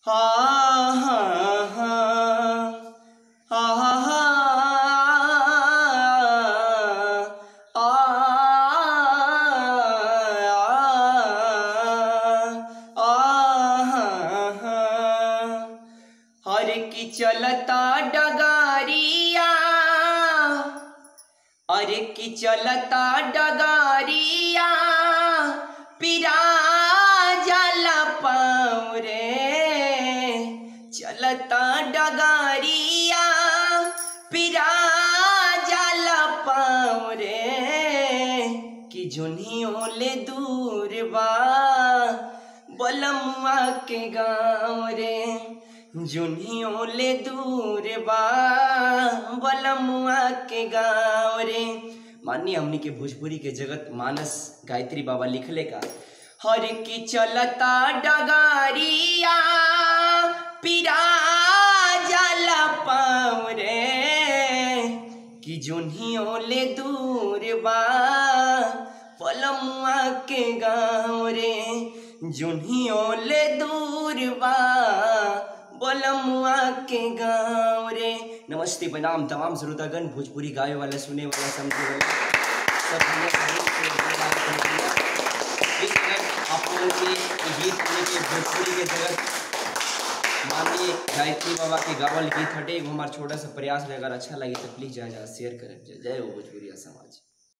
हा हा हा हा हा हा हर की चलता डगारिया, अरे की चलता डगारिया पिरा जाला पाँव रे, चलता डगारिया पिरा जाला पाँव रे, कि जुनियों ले दूर बा बलमुआ के गाँव रे, जुनियों ले दूर बा बलमुआ के गाँव रे। माननीय हमनी के भोजपुरी के जगत मानस गायत्री बाबा लिखले का, हर की चलता डगारिया पिरा जाला पाँव रे, कि जुनियों ले दूर बा बलमुआ के गाँव रे, जुनियों ले दूर बा बलमुआ के गाँव रे। नमस्ते प्रणाम तमाम श्रोतागण, भोजपुरी गावे वाला, सुने वाला, समझे वाला सब इस तरह आप लोगों के गीत सुने के भोजपुरी के जगत माननीय गायत्री बाबा के गावल गीत हटे। हमारा छोटा सा प्रयास है, अगर अच्छा लगे तो प्लीज जा शेयर करें। जय हो भोजपुरी समाज।